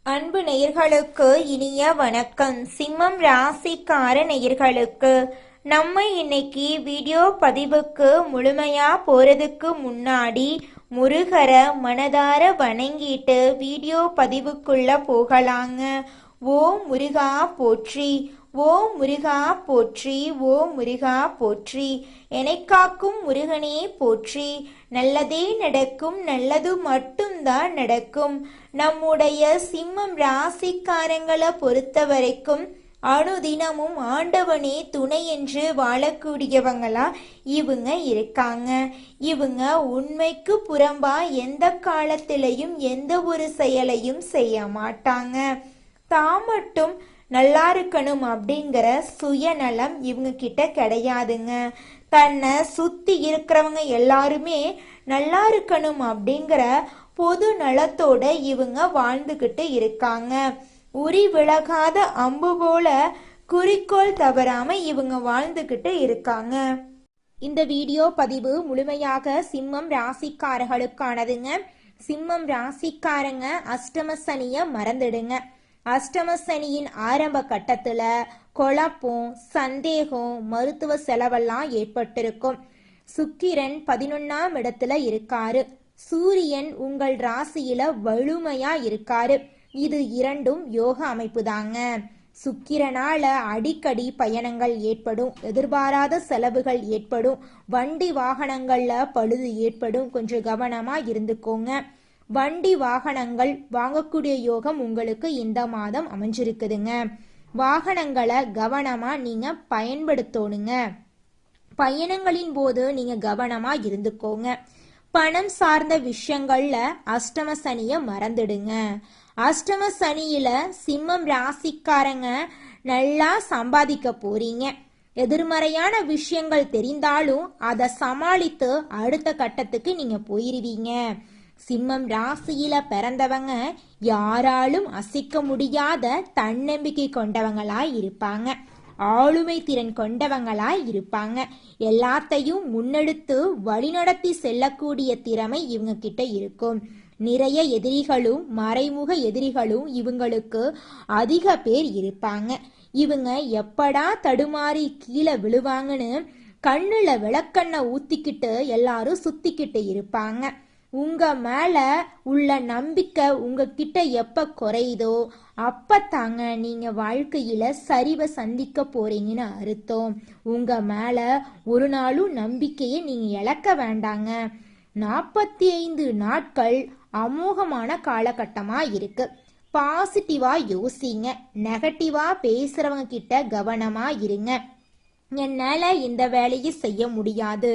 அன்பு நேயர்களுக்கு இனிய வணக்கம். சிம்மம் ராசிக்கார நேயர்களுக்கு நம்ம இன்னைக்கு வீடியோ பதிவுக்கு முழுமையா போறதுக்கு முன்னாடி முருகரை மனதார வணங்கிட்டு வீடியோ பதிவுக்குள்ள போகலாங்க. ஓம் முருகா போற்றி, ஓம் முருகா போற்றி, ஓம் முருகா போற்றி. காக்கும் முருகனே போற்றி. நல்லதே நடக்கும், நல்லது மட்டும்தான் நடக்கும். நம்முடைய சிம்மம் ராசிக்காரங்களை பொறுத்த வரைக்கும் அனுதினமும் ஆண்டவனே துணை என்று வாழக்கூடியவங்களா இவங்க இருக்காங்க. இவங்க உண்மைக்கு புறம்பா எந்த காலத்திலையும் எந்த ஒரு செயலையும் செய்ய மாட்டாங்க. தான் மட்டும் நல்லா இருக்கணும் அப்படிங்கிற சுயநலம் இவங்க கிட்ட கிடையாதுங்க. தன்னை சுத்தி இருக்கிறவங்க எல்லாருமே நல்லா இருக்கணும் அப்படிங்கிற பொது நலத்தோட இவங்க வாழ்ந்துகிட்டு இருக்காங்க. உரி விலகாத அம்பு போல குறிக்கோள் தவறாம இவங்க வாழ்ந்துகிட்டு இருக்காங்க. இந்த வீடியோ பதிவு முழுமையாக சிம்மம் ராசிக்காரர்களுக்கானதுங்க. சிம்மம் ராசிக்காரங்க அஷ்டம சனிய மறந்துடுங்க. அஷ்டம சனியின் ஆரம்ப கட்டத்துல குழப்பம், சந்தேகம், மருத்துவ செலவெல்லாம் ஏற்பட்டிருக்கும். சுக்கிரன் 11ஆம் இடத்துல இருக்காரு. சூரியன் உங்கள் ராசியில வலுமையா இருக்காரு. இது இரண்டும் யோக அமைப்பு தாங்க. சுக்கிரனால அடிக்கடி பயணங்கள் ஏற்படும், எதிர்பாராத செலவுகள் ஏற்படும், வண்டி வாகனங்கள்ல பழுது ஏற்படும். கொஞ்சம் கவனமா இருந்துக்கோங்க. வண்டி வாகனங்கள் வாங்கக்கூடிய யோகம் உங்களுக்கு இந்த மாதம் அமைஞ்சிருக்குதுங்க. வாகனங்களை கவனமா நீங்க பயன்படுத்தணுங்க. பயணங்களின் போது நீங்க கவனமா இருந்துக்கோங்க. பணம் சார்ந்த விஷயங்கள்ல அஷ்டம சனிய மறந்துடுங்க. அஷ்டம சனியில சிம்மம் ராசிக்காரங்க நல்லா சம்பாதிக்க போறீங்க. எதிர்மறையான விஷயங்கள் தெரிந்தாலும் அதை சமாளித்து அடுத்த கட்டத்துக்கு நீங்க போயிருவீங்க. சிம்மம் ராசியில பிறந்தவங்க யாராலும் அசைக்க முடியாத தன்னம்பிக்கை கொண்டவங்களாய் இருப்பாங்க. ஆளுமை திறன் கொண்டவங்களாய் இருப்பாங்க. எல்லாத்தையும் முன்னெடுத்து வழிநடத்தி செல்லக்கூடிய திறமை இவங்க கிட்ட இருக்கும். நிறைய எதிரிகளும் மறைமுக எதிரிகளும் இவங்களுக்கு அதிக பேர் இருப்பாங்க. இவங்க எப்படா தடுமாறி கீழே விழுவாங்கன்னு கண்ணுல விளக்கண்ண ஊத்திக்கிட்டு எல்லாரும் சுத்திக்கிட்டு இருப்பாங்க. உங்க மேல உள்ள நம்பிக்கை உங்ககிட்ட எப்ப குறையுதோ அப்பத்தாங்க நீங்க வாழ்க்கையில சரிவை சந்திக்க போறீங்கன்னு அர்த்தம். உங்க மேல ஒரு நாளும் நம்பிக்கையை நீங்க இழக்க வேண்டாங்க. 45 நாட்கள் அமோகமான காலகட்டமா இருக்கு. பாசிட்டிவா யோசிங்க. நெகட்டிவா பேசுறவங்க கிட்ட கவனமா இருங்க. என்னால இந்த வேலையை செய்ய முடியாது,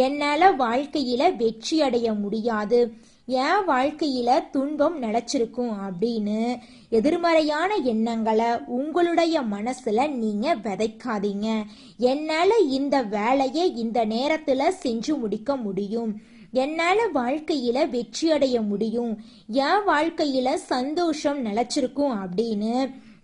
என்னால வாழ்க்கையில வெற்றி அடைய முடியாது, என் வாழ்க்கையில துன்பம் நிலைச்சிருக்கும் அப்படின்னு எதிர்மறையான எண்ணங்களை உங்களுடைய மனசுல நீங்க விதைக்காதீங்க. என்னால இந்த வேலையை இந்த நேரத்துல செஞ்சு முடிக்க முடியும், என்னால வாழ்க்கையில வெற்றி அடைய முடியும், என் வாழ்க்கையில சந்தோஷம் நிலைச்சிருக்கும் அப்படின்னு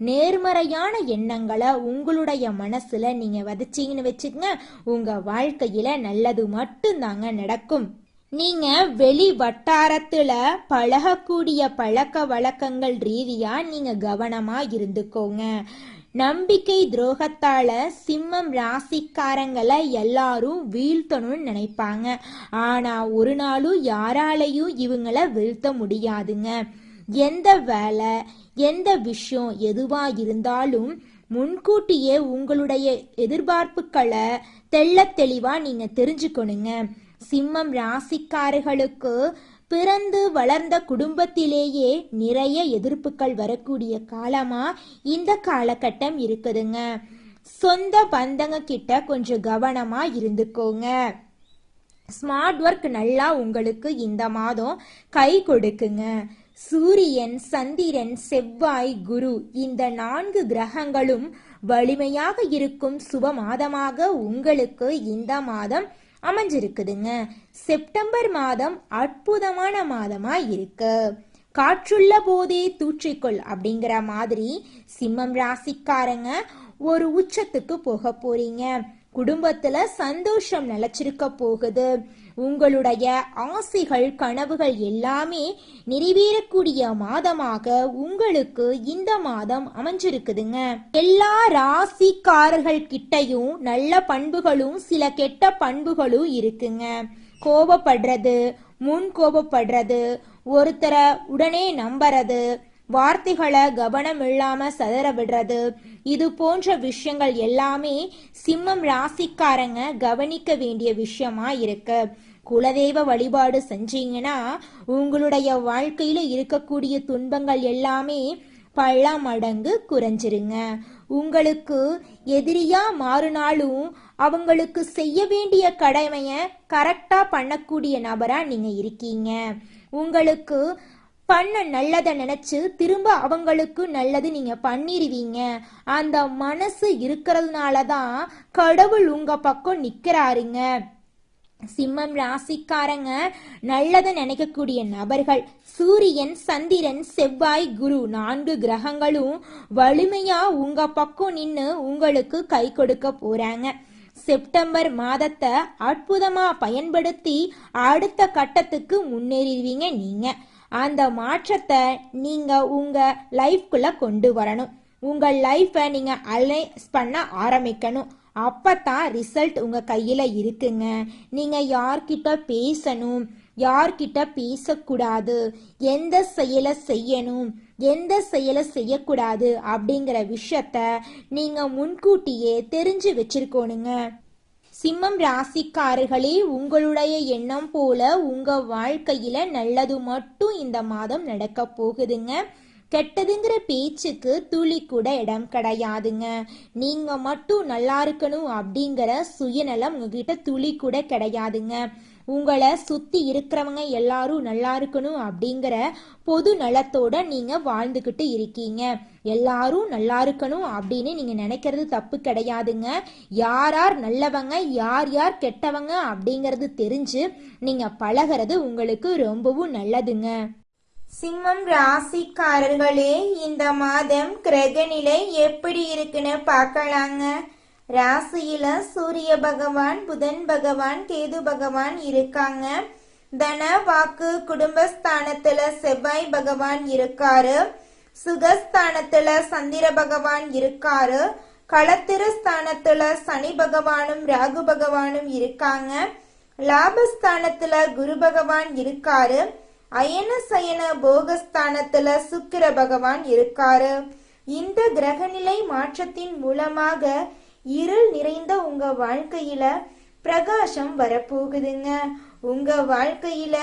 நேர்மறையான எண்ணங்களை உங்களுடைய மனசுல நீங்க விதைச்சிங்கன்னு வச்சுக்கங்க. உங்க வாழ்க்கையில நல்லது மட்டும்தாங்க நடக்கும். நீங்க வெளி வட்டாரத்துல பழகக்கூடிய பழக்க வழக்கங்கள் ரீதியா நீங்க கவனமா இருந்துக்கோங்க. நம்பிக்கை துரோகத்தால சிம்மம் ராசிக்காரங்களை எல்லாரும் வீழ்த்தணும்னு நினைப்பாங்க. ஆனா ஒரு நாளும் யாராலையும் இவங்களை வீழ்த்த முடியாதுங்க. எந்த வேலை, எந்த விஷயம் எதுவா இருந்தாலும் முன்கூட்டியே உங்களுடைய எதிர்பார்ப்புகளை தெள்ள தெளிவா நீங்க தெரிஞ்சுக்கணுங்க. சிம்மம் ராசிக்காரர்களுக்கு பிறந்து வளர்ந்த குடும்பத்திலேயே நிறைய எதிர்ப்புகள் வரக்கூடிய காலமா இந்த காலகட்டம் இருக்குதுங்க. சொந்த பந்தங்க கிட்ட கொஞ்சம் கவனமா இருந்துக்கோங்க. ஸ்மார்ட் ஒர்க் நல்லா உங்களுக்கு இந்த மாதம் கை கொடுக்குங்க. சூரியன், சந்திரன், செவ்வாய், குரு இந்த 4 கிரகங்களும் வலிமையாக இருக்கும் சுப மாதமாக உங்களுக்கு இந்த மாதம் அமைஞ்சிருக்குதுங்க. செப்டம்பர் மாதம் அற்புதமான மாதமா இருக்கு. காற்றுள்ள போதே தூற்றிக்கொள் அப்படிங்கிற மாதிரி சிம்மம் ராசிக்காரங்க ஒரு உச்சத்துக்கு போக போறீங்க. குடும்பத்துல சந்தோஷம் நிலைச்சிருக்க போகுது. உங்களுடைய ஆசைகள் கனவுகள் எல்லாமே நிறைவேறக்கூடிய மாதமாக உங்களுக்கு இந்த மாதம் அமைஞ்சிருக்குதுங்க. எல்லா ராசிக்காரர்கள் கிட்டையும் நல்ல பண்புகளும் சில கெட்ட பண்புகளும் இருக்குங்க. கோபப்படுறது, முன் கோபப்படுறது, ஒருத்தரை உடனே நம்புறது, வார்த்தைகளை கவனம் இல்லாம சதற விடுறது, இது போன்ற விஷயங்கள் எல்லாமே சிம்மம் ராசிக்காரங்க கவனிக்க வேண்டிய விஷயமா இருக்கு. குலதெய்வ வழிபாடு செஞ்சீங்கன்னா உங்களுடைய வாழ்க்கையில இருக்கக்கூடிய துன்பங்கள் எல்லாமே பல மடங்கு குறைஞ்சிருங்க. உங்களுக்கு எதிரியா மாறினாலும் அவங்களுக்கு செய்ய வேண்டிய கடமைய கரெக்டா பண்ணக்கூடிய நபரா நீங்க இருக்கீங்க. உங்களுக்கு பண்ண நல்லதை நினைச்சு திரும்ப அவங்களுக்கு நல்லது நீங்க பண்ணிடுவீங்க. அந்த மனசு இருக்கிறதுனாலதான் கடவுள் உங்க பக்கம் நிக்கிறாருங்க. சிம்மம் ராசிக்காரங்க நல்லதை நினைக்கக்கூடிய நபர்கள். சூரியன், சந்திரன், செவ்வாய், குரு 4 கிரகங்களும் வலிமையா உங்க பக்கம் நின்று உங்களுக்கு கை கொடுக்க போறாங்க. செப்டம்பர் மாதத்தை அற்புதமா பயன்படுத்தி அடுத்த கட்டத்துக்கு முன்னேறிடுவீங்க. நீங்க அந்த மாற்றத்தை நீங்க உங்க லைஃப்குள்ள கொண்டு வரணும். உங்க லைஃபை நீங்க அலைன்ஸ் பண்ண ஆரம்பிக்கணும். அப்பதான் ரிசல்ட் உங்க கையில இருக்குங்க. நீங்க யார்கிட்ட பேசணும், யார்கிட்ட பேசக்கூடாது, எந்த செயலை செய்யணும், எந்த செயலை செய்யக்கூடாது அப்படிங்கிற விஷயத்த நீங்க முன்கூட்டியே தெரிஞ்சு வச்சிருக்கோனுங்க. சிம்மம் ராசிக்காரர்களே, உங்களுடைய எண்ணம் போல உங்க வாழ்க்கையில நல்லது மட்டும் இந்த மாதம் நடக்க போகுதுங்க. கெட்டதுங்கிற பேச்சுக்கு துளி கூட இடம் கிடையாதுங்க. நீங்க மட்டும் நல்லா இருக்கணும் அப்படிங்கிற சுயநலம் உங்ககிட்ட துளி கூட கிடையாதுங்க. உங்களை சுத்தி இருக்கிறவங்க எல்லாரும் நல்லா இருக்கணும் அப்படிங்கிற பொது நலத்தோட நீங்க வாழ்ந்துகிட்டு இருக்கீங்க. எல்லாரும் நல்லா இருக்கணும் அப்படின்னு நீங்க நினைக்கிறது தப்பு கிடையாதுங்க. யார் யார் நல்லவங்க, யார் யார் கெட்டவங்க அப்படிங்கிறது தெரிஞ்சு நீங்க பழகிறது உங்களுக்கு ரொம்பவும் நல்லதுங்க. சிம்மம் ராசிக்காரர்களே, இந்த மாதம் கிரகநிலை எப்படி இருக்குன்னு பார்க்கலாங்க. ராசியில சூரிய பகவான், புதன் பகவான், கேது பகவான் இருக்காங்க. தன வாக்கு குடும்பஸ்தானத்துல செவ்வாய் பகவான் இருக்காரு. சுகஸ்தானத்துல சந்திர பகவான் இருக்காரு. களத்திர ஸ்தானத்துல சனி பகவானும் ராகு பகவானும் இருக்காங்க. லாபஸ்தானத்துல குரு பகவான் இருக்காரு. அயன சயன போகஸ்தானத்துல சுக்கிர பகவான் இருக்காரு. இந்த கிரகநிலை மாற்றத்தின் மூலமாக இருள் நிறைந்த உங்க வாழ்க்கையில பிரகாசம் வரப்போகுதுங்க. உங்க வாழ்க்கையில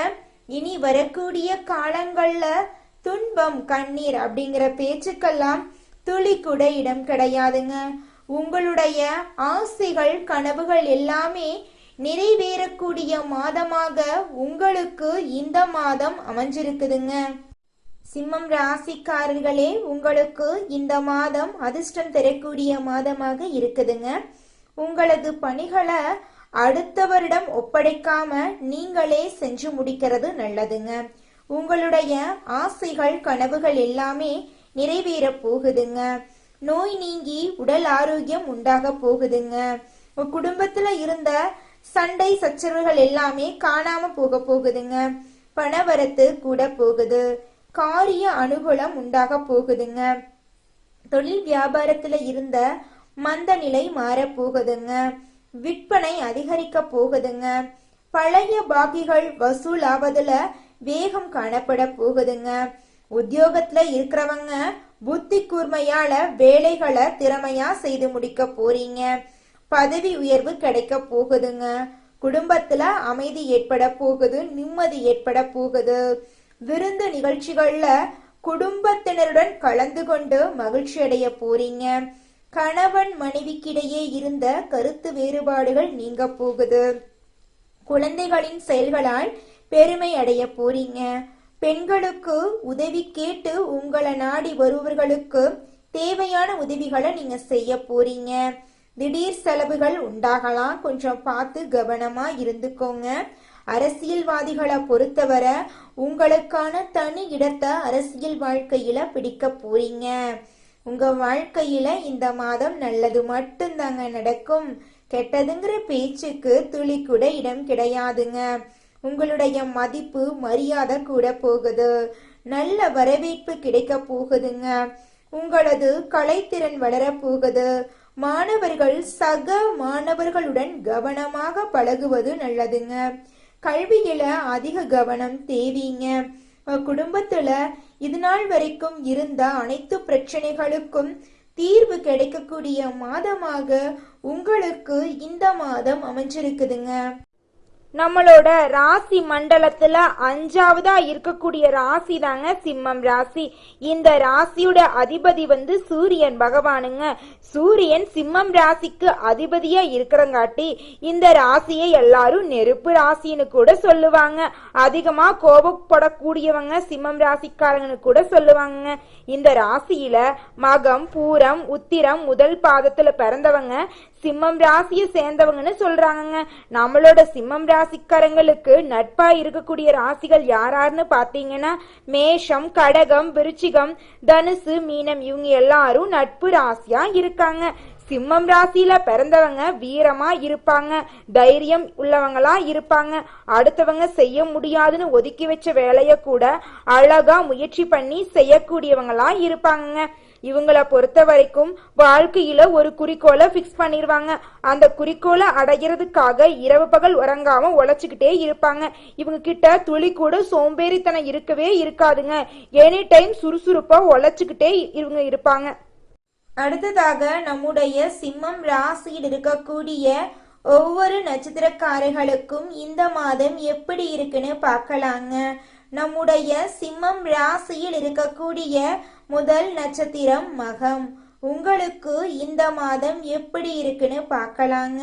இனி வரக்கூடிய காலங்கள்ல துன்பம், கண்ணீர் அப்படிங்கிற பேச்சுக்கெல்லாம் துளி கூட இடம் கிடையாதுங்க. உங்களுடைய ஆசைகள், கனவுகள் எல்லாமே நிறைவேறக்கூடிய மாதமாக உங்களுக்கு இந்த மாதம் அமைஞ்சிருக்குதுங்க. சிம்மம் ராசிக்காரர்களே, உங்களுக்கு இந்த மாதம் அதிர்ஷ்டம் தரக்கூடிய மாதமாக இருக்குதுங்க. உங்களது பணிகளை அடுத்தவரிடம் ஒப்படைக்காம நீங்களே செஞ்சு முடிக்கிறது நல்லதுங்க. உங்களுடைய ஆசைகள், கனவுகள் எல்லாமே நிறைவேற போகுதுங்க. நோய் நீங்கி உடல் ஆரோக்கியம் உண்டாக போகுதுங்க. உங்க குடும்பத்துல இருந்த சண்டை சச்சரவுகள் எல்லாமே காணாம போக போகுதுங்க. பணவரத்து கூட போகுது. காரிய அனுகூலம் உண்டாக போகுதுங்க. தொழில் வியாபாரத்துல இருந்த மந்த நிலை மாற போகுதுங்க. விற்பனை அதிகரிக்க போகுதுங்க. பழைய பாக்கிகள் வசூல் ஆவதுல வேகம் காணப்பட போகுதுங்க. உத்தியோகத்துல இருக்கிறவங்க புத்தி கூர்மையால வேலைகளை திறமையா செய்து முடிக்க போறீங்க. பதவி உயர்வு கிடைக்க போகுதுங்க. குடும்பத்துல அமைதி ஏற்பட போகுது, நிம்மதி ஏற்பட போகுது. விருந்து நிகழ்ச்சிகள்ல குடும்பத்தினருடன் கலந்து கொண்டு மகிழ்ச்சி அடைய போறீங்க. கணவன் மனைவிக்கிடையே இருந்த கருத்து வேறுபாடுகள் நீங்க போகுது. குழந்தைகளின் செயல்களால் பெருமை அடைய போறீங்க. பெண்களுக்கு உதவி கேட்டு உங்களை நாடி வருபவர்களுக்கு தேவையான உதவிகளை நீங்க செய்ய போறீங்க. திடீர் செலவுகள் உண்டாகலாம், கொஞ்சம் பார்த்து கவனமா இருந்துக்கோங்க. அரசியல்வாதிகளை பொறுத்தவரை உங்களுக்கான தனி இடத்தை அரசியல் வாழ்க்கையில பிடிக்க போறீங்க. உங்க வாழ்க்கையில இந்த மாதம் நல்லது மட்டும்தாங்க நடக்கும். கெட்டதுங்கிற பேச்சுக்கு துளி கூட இடம் கிடையாதுங்க. உங்களுடைய மதிப்பு மரியாதை கூட போகுது. நல்ல வரவேற்பு கிடைக்க போகுதுங்க. உங்களது கலைத்திறன் வளர போகுது. மாணவர்கள் சக மாணவர்களுடன் கவனமாக பழகுவது நல்லதுங்க. கல்வியில அதிக கவனம் தேவைங்க. குடும்பத்துல இது நாள் வரைக்கும் இருந்த அனைத்து பிரச்சனைகளுக்கும் தீர்வு கிடைக்கக்கூடிய மாதமாக உங்களுக்கு இந்த மாதம் அமைஞ்சிருக்குதுங்க. நம்மளோட ராசி மண்டலத்துல 5வதா இருக்கக்கூடிய ராசி தாங்க சிம்மம் ராசி. இந்த ராசியோட அதிபதி சூரியன் பகவானுங்க. சூரியன் சிம்மம் ராசிக்கு அதிபதியா இருக்கிறங்காட்டி இந்த ராசியை எல்லாரும் நெருப்பு ராசின்னு கூட சொல்லுவாங்க. அதிகமா கோபப்படக்கூடியவங்க சிம்மம் ராசிக்காரங்கன்னு கூட சொல்லுவாங்க. இந்த ராசியில மகம், பூரம், உத்திரம் முதல் பாதத்துல பிறந்தவங்க சிம்மம் ராசியை சேர்ந்தவங்கன்னு சொல்றாங்க. நம்மளோட சிம்மம் ராசிக்காரங்களுக்கு நட்பா இருக்கக்கூடிய ராசிகள் யாராருன்னு பாத்தீங்கன்னா மேஷம், கடகம், விருச்சிகம், தனுசு, மீனம் இவங்க எல்லாரும் நட்பு ராசியா இருக்காங்க. சிம்மம் ராசியில பிறந்தவங்க வீரமா இருப்பாங்க, தைரியம் உள்ளவங்களா இருப்பாங்க. அடுத்தவங்க செய்ய முடியாதுன்னு ஒதுக்கி வச்ச வேலைய கூட அழகா முயற்சி பண்ணி செய்யக்கூடியவங்களா இருப்பாங்க. இவங்கள பொறுத்த வரைக்கும் வாழ்க்கையில ஒரு குறிக்கோளை பிக்ஸ் பண்ணிருவாங்க. அந்த குறிக்கோளை அடைகிறதுக்காக இரவு பகல் உறங்காம உழைச்சுக்கிட்டே இருப்பாங்க. இவங்க கிட்ட துளி கூட சோம்பேறித்தனம் இருக்கவே இருக்காதுங்க. எனி டைம் சுறுசுறுப்பா உழைச்சுக்கிட்டே இவங்க இருப்பாங்க. அடுத்ததாக நம்முடைய சிம்மம் ராசியில் இருக்கக்கூடிய ஒவ்வொரு நட்சத்திரக்காரர்களுக்கும் இந்த மாதம் எப்படி இருக்குன்னு பார்க்கலாங்க. நம்முடைய சிம்மம் ராசியில் இருக்கக்கூடிய முதல் நட்சத்திரம் மகம். உங்களுக்கு இந்த மாதம் எப்படி இருக்குன்னு பார்க்கலாங்க.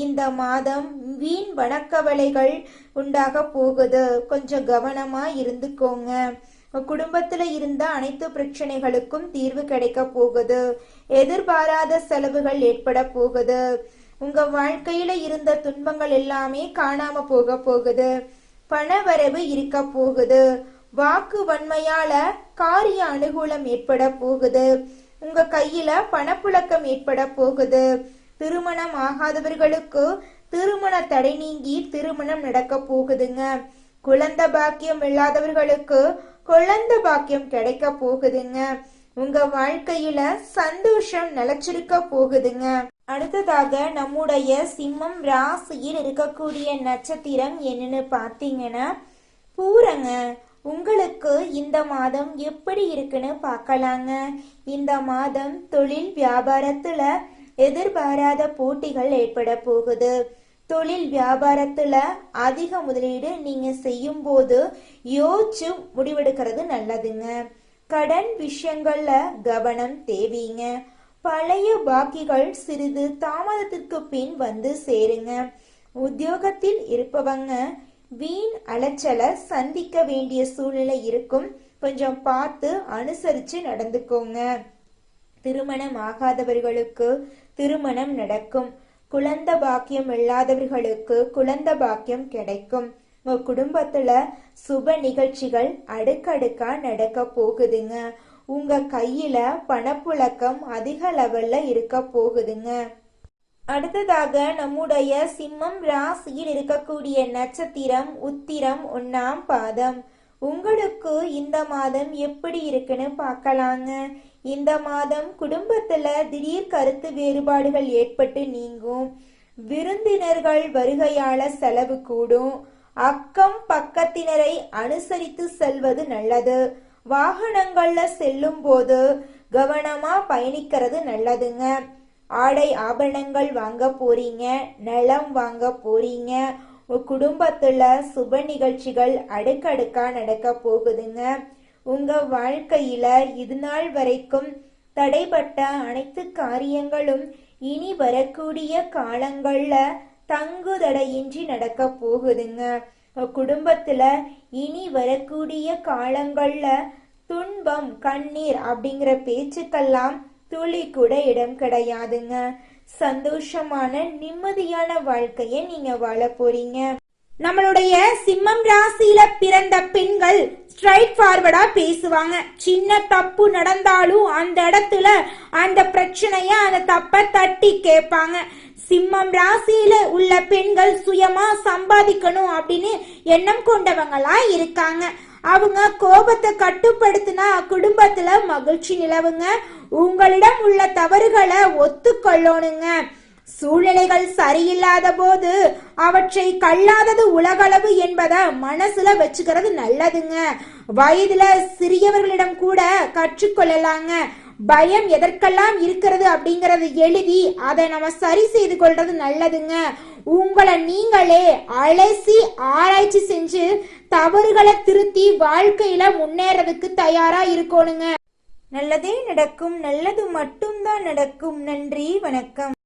இந்த மாதம் வீண் வணக்கவலைகள் உண்டாக போகுது. கொஞ்சம் கவனமா இருந்துக்கோங்க. குடும்பத்துல இருந்த அனைத்து பிரச்சனைகளுக்கும் தீர்வு கிடைக்க போகுது. எதிர்பாராத செலவுகள் ஏற்பட போகுது. உங்க வாழ்க்கையில இருந்த துன்பங்கள் எல்லாமே காணாம போகுது. பணவரவு இருக்க போகுது. வாக்கு வன்மையால காரிய அனுகூலம் ஏற்பட போகுது. உங்க கையில பணப்புழக்கம் ஏற்பட போகுது. திருமணம் ஆகாதவர்களுக்கு திருமண தடை நீங்கி திருமணம் நடக்க போகுதுங்க. குழந்தை பாக்கியம் இல்லாதவர்களுக்கு குழந்தை பாக்கியம் கிடைக்க போகுதுங்க. உங்க வாழ்க்கையில சந்தோஷம் நிலைச்சிருக்க போகுதுங்க. அடுத்ததாக நம்முடைய சிம்மம் ராசியில் இருக்கக்கூடிய நட்சத்திரம் என்னன்னு பார்த்தீங்கன்னா பூரங்க. உங்களுக்கு இந்த மாதம் எப்படி இருக்குன்னு பார்க்கலாங்க. இந்த மாதம் தொழில் வியாபாரத்துல எதிர்பாராத போட்டிகள் ஏற்பட போகுது. தொழில் வியாபாரத்துல அதிக முதலீடு நீங்க செய்யும் போது யோசிச்சு முடிவெடுக்கிறது நல்லதுங்க. கடன் விஷயங்கள்ல கவனம் தேவைங்க. பழைய பாக்கிகள் சிறிது தாமதத்திற்கு பின் வந்து சேருங்க. உத்தியோகத்தில் இருப்பவங்க வீண் அலைச்சலை சந்திக்க வேண்டிய சூழ்நிலை இருக்கும். கொஞ்சம் பார்த்து அனுசரிச்சு நடந்துக்கோங்க. திருமணம் ஆகாதவர்களுக்கு திருமணம் நடக்கும். குழந்தை பாக்கியம் இல்லாதவர்களுக்கு குழந்தை பாக்கியம் கிடைக்கும். உங்க குடும்பத்துல சுப நிகழ்ச்சிகள் அடுக்கடுக்கா நடக்க போகுதுங்க. உங்க கையில பணப்புழக்கம் அதிக லெவல்ல இருக்க போகுதுங்க. அடுத்ததாக நம்முடைய சிம்மம் ராசியில் இருக்கக்கூடிய நட்சத்திரம் உத்திரம் 1ஆம் பாதம். உங்களுக்கு இந்த மாதம் எப்படி இருக்குன்னு பார்க்கலாங்க. இந்த மாதம் குடும்பத்துல திடீர் கருத்து வேறுபாடுகள் ஏற்பட்டு நீங்கும். விருந்தினர்கள் வருகையால செலவு கூடும். அக்கம் பக்கத்தினரை அனுசரித்து செல்வது நல்லது. வாகனங்கள்ல செல்லும் போது கவனமா பயணிக்கிறது நல்லதுங்க. ஆடை ஆபரணங்கள் வாங்க போறீங்க, நிலம் வாங்க போறீங்க. குடும்பத்துல சுப நிகழ்ச்சிகள் அடுக்கடுக்கா நடக்க போகுதுங்க. உங்க வாழ்க்கையில இது நாள் வரைக்கும் தடைப்பட்ட அனைத்து காரியங்களும் இனி வரக்கூடிய காலங்கள்ல தங்குதடையின்றி நடக்க போகுதுங்க. குடும்பத்துல இனி வரக்கூடிய காலங்கள்ல துன்பம் கண்ணீர் அப்படிங்கிற பேச்சுக்கெல்லாம் துளி கூட இடம் கிடையாதுங்க. சந்தோஷமான நிம்மதியான வாழ்க்கைய நீங்க வாழ போறீங்க. நம்மளுடைய சிம்மம் ராசியில பிறந்த பெண்கள் ஸ்ட்ரைட் ஃபார்வர்டா பேசுவாங்க. சின்ன தப்பு நடந்தாலும் அந்த இடத்துல அந்த பிரச்சனைய அந்த தப்ப தட்டி கேட்பாங்க. சிம்மம் ராசியில உள்ள பெண்கள் சுயமா சம்பாதிக்கணும் அப்படின்னு எண்ணம் கொண்டவங்களா இருக்காங்க. அவங்க கோபத்தை கட்டுப்படுத்தினா குடும்பத்துல மகிழ்ச்சி நிலவுங்க. உங்களிடம் உள்ள தவறுகளை ஒத்துக்கொள்ளணுங்க. சூழ்நிலைகள் சரியில்லாத போது அவற்றை கல்லாதது உலகளவு என்பதை மனசுல வச்சுக்கிறது நல்லதுங்க. வயதுல சிறியவர்களிடம் கூட கற்றுக்கொள்ளலாங்க. பயம் எதற்கெல்லாம் இருக்கிறது அப்படிங்கறது எழுதி அதை நம்ம சரி செய்து கொள்றது நல்லதுங்க. உங்களை நீங்களே அலசி ஆராய்ச்சி செஞ்சு தவறுகளை திருத்தி வாழ்க்கையில முன்னேறதுக்கு தயாரா இருக்கணுங்க. நல்லதே நடக்கும், நல்லது மட்டும்தான் நடக்கும். நன்றி, வணக்கம்.